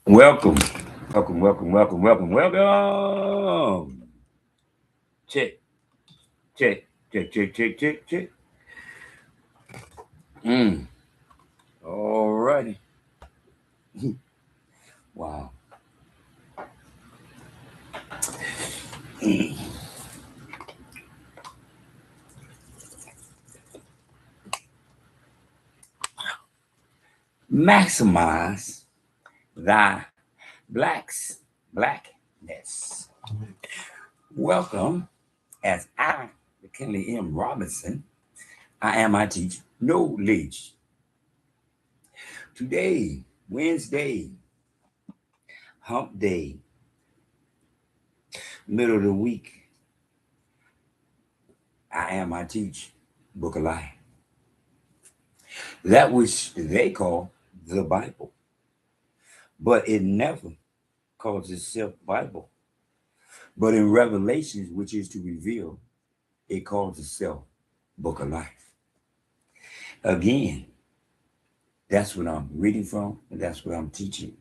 Welcome, welcome. Check, check. Mm. All righty. Wow. Maximize thy blacks blackness. Welcome, as I, McKinley M. Robinson, I am I teach knowledge. Today, Wednesday, hump day, middle of the week, I am I teach book of life. That which they call the Bible. But it never calls itself Bible. But in Revelations, which is to reveal, it calls itself Book of Life. Again, that's what I'm reading from, and that's what I'm teaching.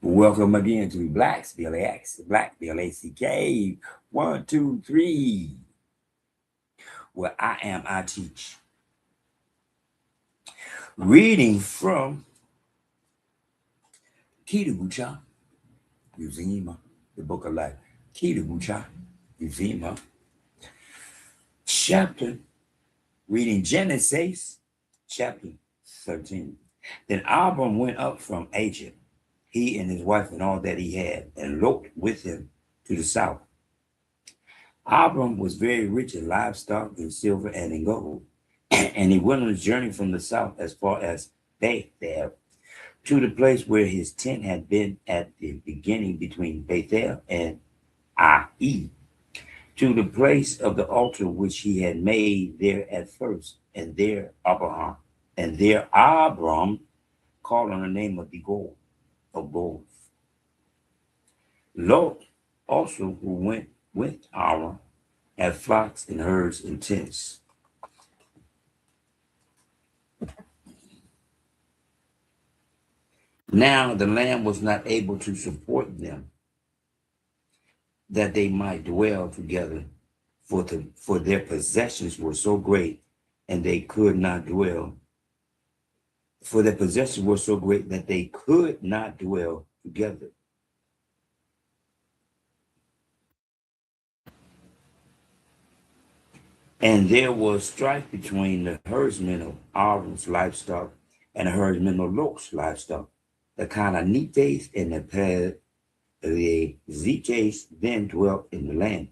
Welcome again to Blacks, B-L-A-X, Black, B-L-A-C-K, 1, 2, 3, where I teach. Reading from Kitabu, Uzima, the Book of Life. Kitabu, Uzima, chapter, reading Genesis, chapter 13. Then Abram went up from Egypt, he and his wife and all that he had, and Lot with him to the south. Abram was very rich in livestock, in silver, and in gold. And he went on a journey from the south as far as Bethel, to the place where his tent had been at the beginning between Bethel and Ai, to the place of the altar which he had made there at first. And there Abram called on the name of the God of gods. Lot also, who went with Abram, had flocks and herds and tents. Now the land was not able to support them, that they might dwell together, for their possessions were so great, and they could not dwell. For their possessions were so great that they could not dwell together. And there was strife between the herdsmen of Abram's livestock and the herdsmen of Lot's livestock. The Canaanites and the Perizzites then dwelt in the land.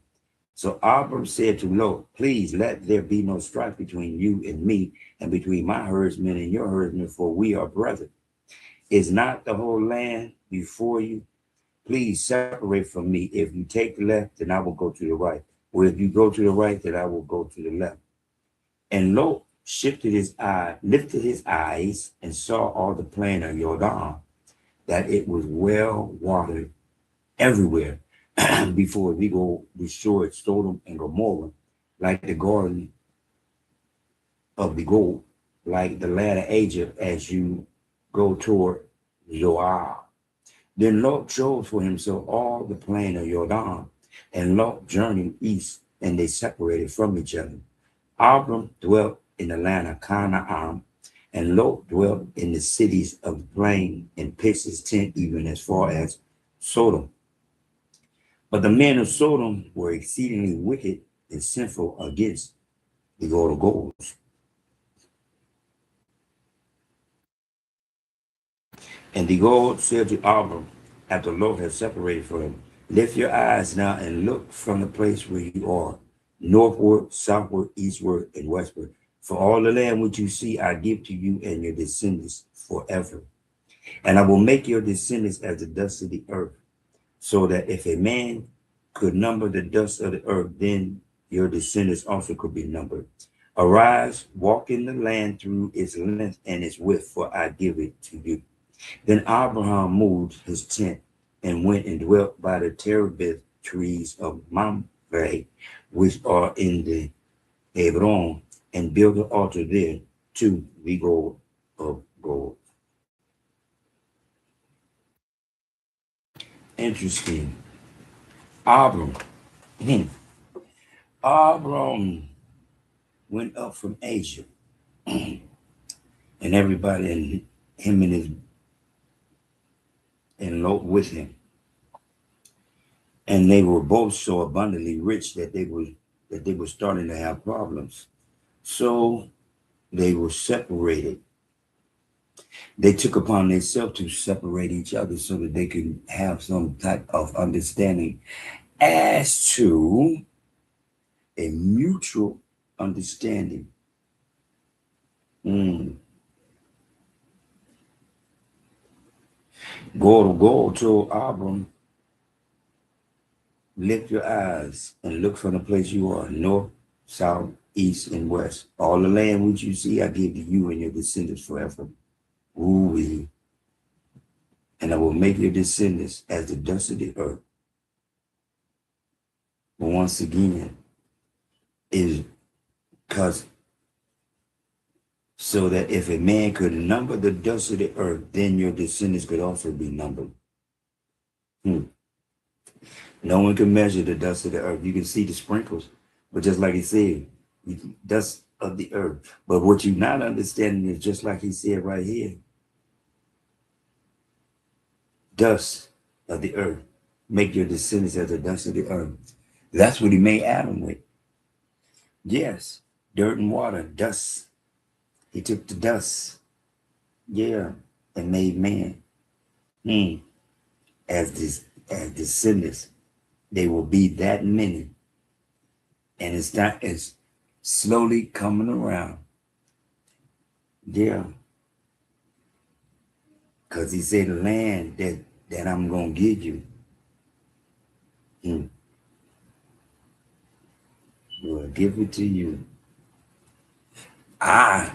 So Abram said to Lot, please let there be no strife between you and me, and between my herdsmen and your herdsmen, for we are brethren. Is not the whole land before you? Please separate from me. If you take the left, then I will go to the right. Or if you go to the right, then I will go to the left. And Lot lifted his eyes, and saw all the plain of Jordan, that it was well watered everywhere, before we go destroyed Sodom and Gomorrah, like the garden of the gold, like the land of Egypt, as you go toward Zoar. Then Lot chose for himself all the plain of Jordan, and Lot journeyed east, and they separated from each other. Abram dwelt in the land of Canaan, and Lot dwelt in the cities of the plain, and pitched his tent even as far as Sodom. But the men of Sodom were exceedingly wicked and sinful against the God of gods. And the God said to Abram, after Lot had separated from him, lift your eyes now and look from the place where you are, northward, southward, eastward, and westward. For all the land which you see, I give to you and your descendants forever. And I will make your descendants as the dust of the earth, so that if a man could number the dust of the earth, then your descendants also could be numbered. Arise, walk in the land through its length and its width, for I give it to you. Then Abraham moved his tent and went and dwelt by the terebinth trees of Mamre, which are in the Hebron, and built an altar there to the God of gods. interesting. Abram. Abram went up from Asia, and everybody and him and his and Lot with him, and they were both so abundantly rich that they were starting to have problems. So they were separated. They took upon themselves to separate each other so that they could have some type of understanding as to a mutual understanding. God told Abram, lift your eyes and look from the place you are, north, south, east, and west. All the land which you see, I give to you and your descendants forever. Ooh, and I will make your descendants as the dust of the earth. But once again, is because so that if a man could number the dust of the earth, then your descendants could also be numbered. No one can measure the dust of the earth. You can see the sprinkles, but just like he said, dust of the earth. But what you're not understanding is just like he said right here, dust of the earth. Make your descendants as the dust of the earth. That's what he made Adam with. Yes, dirt and water, dust. He took the dust, yeah, and made man. As descendants, they will be that many. And it's slowly coming around. Yeah. Because he said the land that I'm going to give you. Will give it to you. I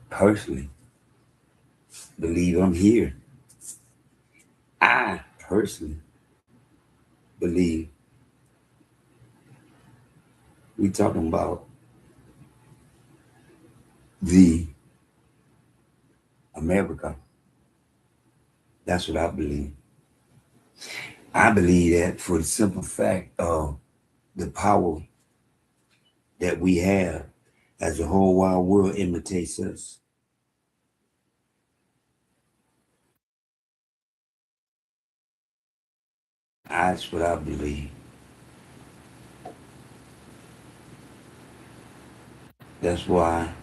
personally believe I'm here. I personally believe we're talking about the America. That's what I believe. I believe that for the simple fact of the power that we have as the whole wide world imitates us. That's what I believe. That's why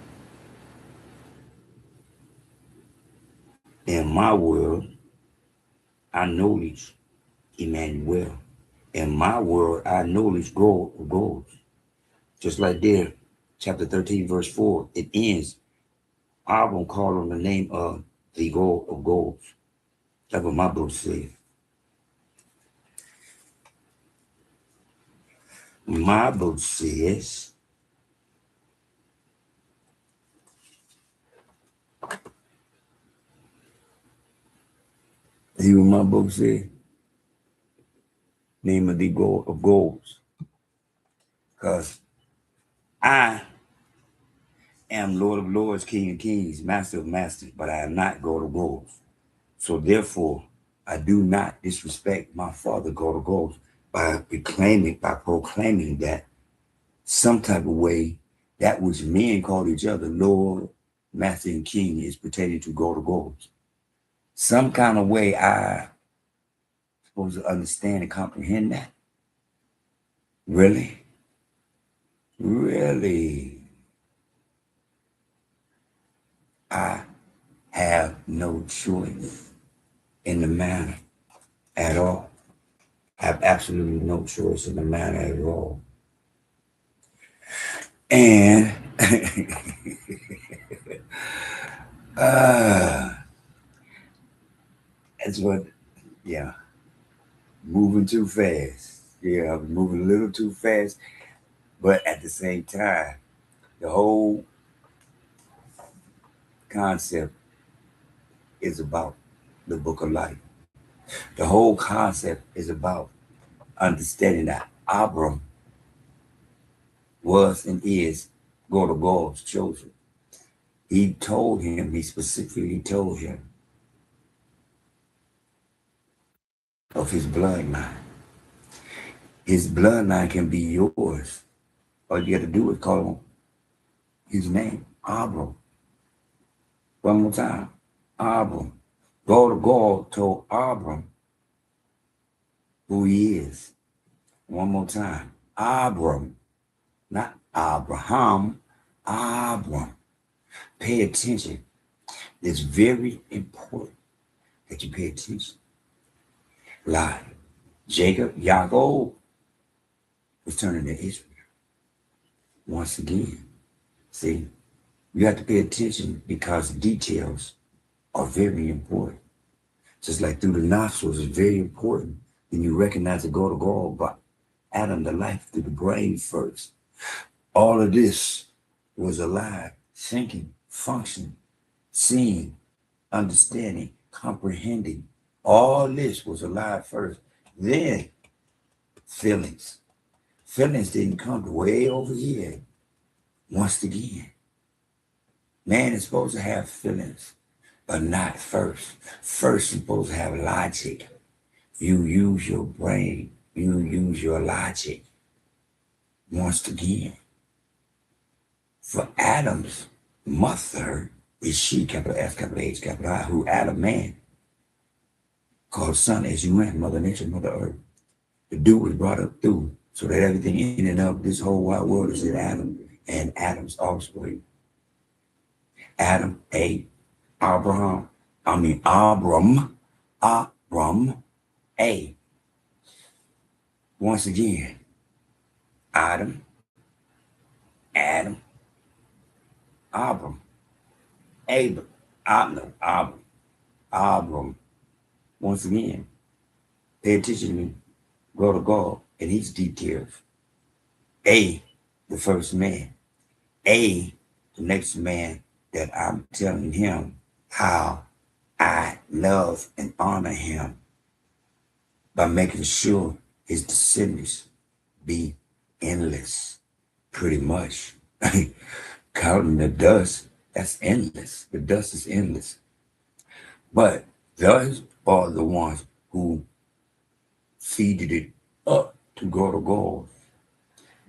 in my world, I knowledge Imanuel. In my world, I knowledge goals. Just like there, chapter 13, verse 4, it ends. I won't call on the name of the God of goals. That's what my book says. My book says, see what my book says? Name of the God of goals. Because I am Lord of Lords, King of Kings, Master of Masters, but I am not God of goals. So therefore, I do not disrespect my Father, God of goals, by proclaiming that some type of way that which men call each other Lord, Master, and King is pertaining to God of goals. Some kind of way I supposed to understand and comprehend that. Really? Really? I have no choice in the matter at all. I have absolutely no choice in the matter at all. And that's what, yeah, moving too fast. Yeah, I was moving a little too fast, but at the same time, the whole concept is about the book of life. The whole concept is about understanding that Abram was and is God of God's chosen. He specifically told him, of his bloodline. His bloodline can be yours. All you got to do is call his name, Abram. One more time, Abram. God told Abram who he is. One more time, Abram, not Abraham, Abram. Pay attention. It's very important that you pay attention. Like Yaakov was turning to Israel. Once again, see, you have to pay attention because details are very important. Just like through the nostrils is very important. When you recognize the God, but Adam, the life through the brain first. All of this was alive, thinking, functioning, seeing, understanding, comprehending. All this was alive first. Then feelings. Feelings didn't come to way over here. Once again, man is supposed to have feelings, but not first. First, you're supposed to have logic. You use your brain. You use your logic. Once again, for Adam's mother is she, capital S, capital H, capital I, who Adam, man, called son S-U-N, Mother Nature, Mother Earth. The dude was brought up through, so that everything in and of this whole wide world is in Adam and Adam's offspring. Adam, Abram, A. Once again, Adam, Abram, Abram. Once again, pay attention to me. Go to God and his details. The first man. The next man that I'm telling him how I love and honor him by making sure his descendants be endless, pretty much. Counting the dust, that's endless. The dust is endless. But those are the ones who feeded it up to go to God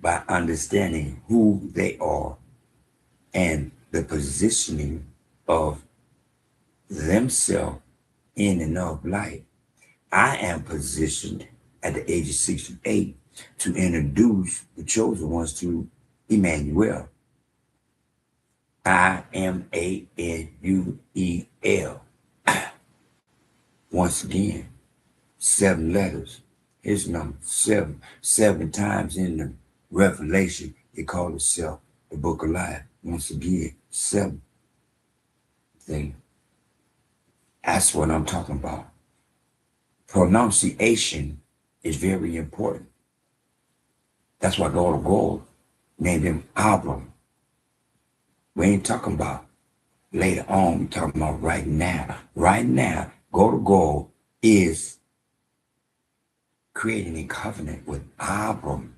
by understanding who they are and the positioning of themselves in and of life. I am positioned at the age of 68 to introduce the chosen ones to Imanuel. Imanuel. Once again, 7 letters. His number 7. 7 times in the Revelation, it called itself the Book of Life. Once again, 7 thing. That's what I'm talking about. Pronunciation is very important. That's why God named him Abram. We ain't talking about later on. We're talking about right now. Right now, God is creating a covenant with Abram.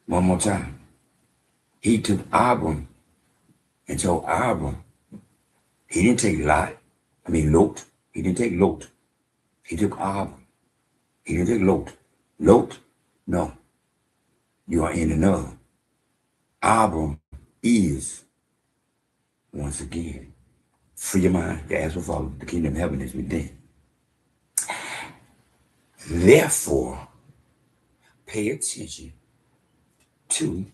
One more time. He took Abram and told Abram, he didn't take Lot. He didn't take Lot. He took Abram. He didn't take Lot. Lot, no. You are in another. Abram is, once again, free your mind, your ass will follow. The kingdom of heaven is within. Therefore, pay attention to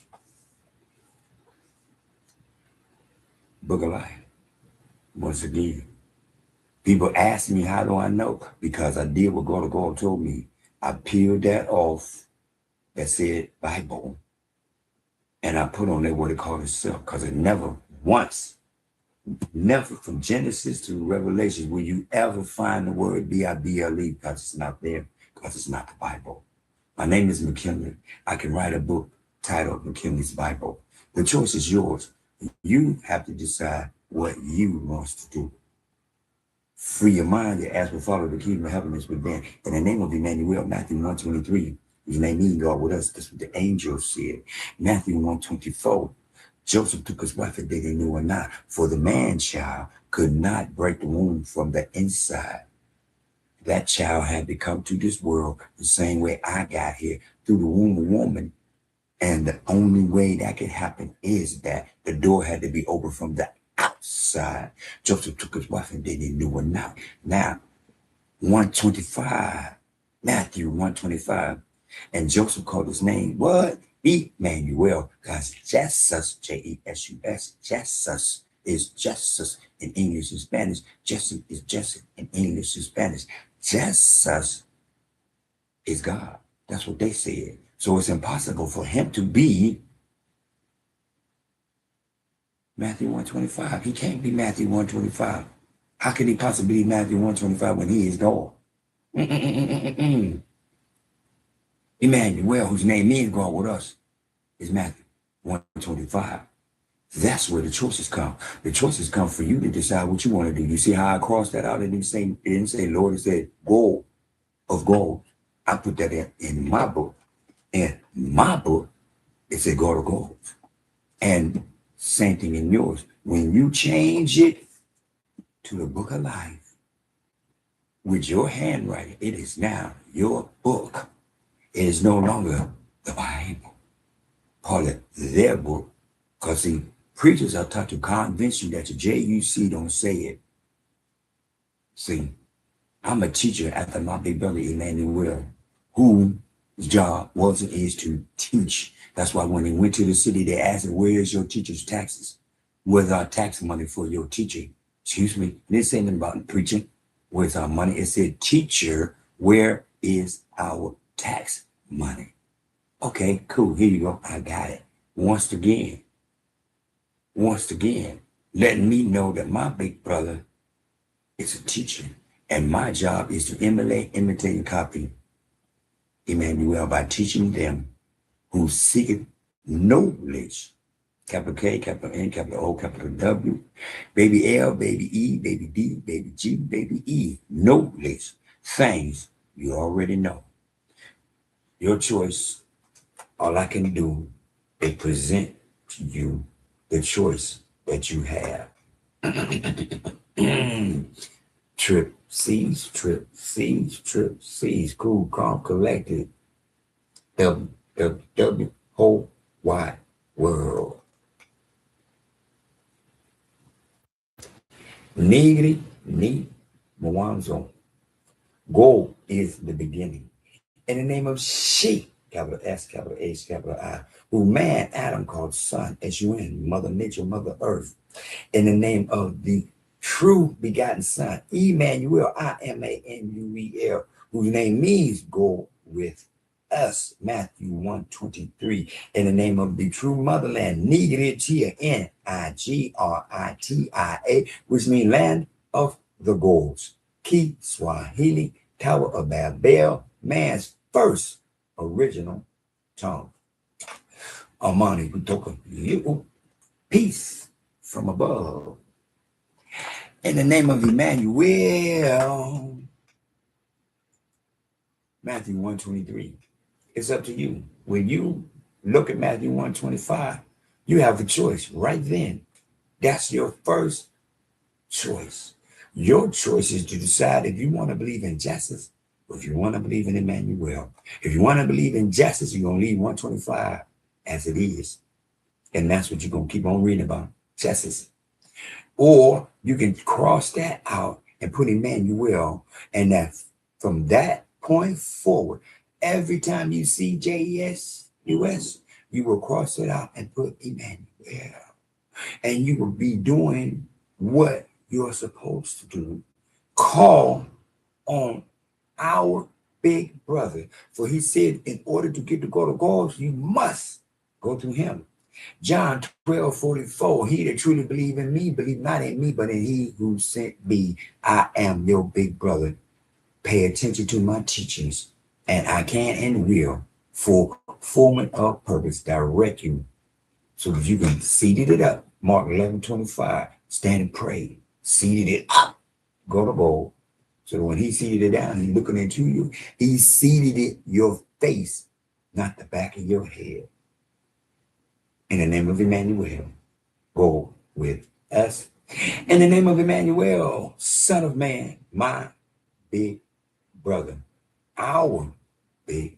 Book of Life. Once again, people ask me, how do I know? Because I did what God told me. I peeled that off that said Bible, and I put on there what it called itself, because it never from Genesis to Revelation will you ever find the word B-I-B-L-E, because it's not there, because it's not the Bible. My name is McKinley. I can write a book titled McKinley's Bible. The choice is yours. You have to decide what you want to do. Free your mind, your ass will follow. The kingdom of heaven is within. In the name of Imanuel, Matthew 1:23. His name means God with us. That's what the angel said. Matthew 1:24. Joseph took his wife and they knew her not. For the man child could not break the womb from the inside. That child had to come to this world the same way I got here, through the womb of woman. And the only way that could happen is that the door had to be open from the outside. Joseph took his wife and then he knew her now. Now, 125, Matthew 125. And Joseph called his name, what? Imanuel, because Jesus, J-E-S-U-S, Jesus is Jesus in English and Spanish. Jesus is Jesus in English and Spanish. Jesus is God. That's what they said. So it's impossible for him to be Matthew 125. He can't be Matthew 125. How can he possibly be Matthew 125 when he is God? Imanuel, whose name means God with us, is Matthew 125. That's where the choices come. The choices come for you to decide what you want to do. You see how I crossed that out? It didn't say Lord, it said gold of gold. I put that in my book. In my book, it said gold of gold. And same thing in yours. When you change it to the book of life with your handwriting, it is now your book. It is no longer the Bible. Call it their book. Because see, preachers are taught to convince you that your JUC don't say it. See, I'm a teacher after my big brother Imanuel, whose job was and is to teach. That's why when he went to the city, they asked him, where is your teacher's taxes? Where's our tax money for your teaching? Excuse me, it didn't say anything about preaching. Where's our money? It said, teacher, where is our tax money? Okay, cool, here you go, I got it. Once again, letting me know that my big brother is a teacher, and my job is to imitate, and copy Imanuel by teaching them who seek knowledge, capital K, capital N, capital O, capital W, baby L, baby E, baby D, baby G, baby E, knowledge, things you already know. Your choice, all I can do is present to you the choice that you have. Trip C's, cool, calm, collected. The whole wide world. Nigri, ni, Mwanzo. Gold is the beginning. In the name of she, capital S, capital H, capital I, who man, Adam, called son, S-U-N, Mother Nature, Mother Earth. In the name of the true begotten Son, Imanuel, I-M-A-N-U-E-L, whose name means go with us, Matthew 1:23. In the name of the true motherland, Nigeria, Nigrita, which means land of the goals. Ki Swahili, Tower of Babel, man's first original tongue. Amani kutoka you, peace from above. In the name of Imanuel, Matthew 1:23. It's up to you. When you look at Matthew 1:25, you have a choice right then. That's your first choice. Your choice is to decide if you want to believe in justice or if you want to believe in Imanuel. If you want to believe in justice, you're going to leave 125 as it is. And that's what you're going to keep on reading about, justice. Or you can cross that out and put Imanuel, and that from that point forward, every time you see JESUS, you will cross it out and put Imanuel. And you will be doing what you're supposed to do. Call on our big brother. For he said, in order to get to go to God, you must go through him. John 12:44, he that truly believe in me, believe not in me, but in he who sent me. I am your big brother. Pay attention to my teachings, and I can and will, for fulfillment of purpose, direct you so that you can seed it up. Mark 11:25, stand and pray. Seeded it up, go to goal. So when he seeded it down, he's looking into you. He seeded it your face, not the back of your head. In the name of Imanuel, go with us. In the name of Imanuel, Son of Man, my big brother, our big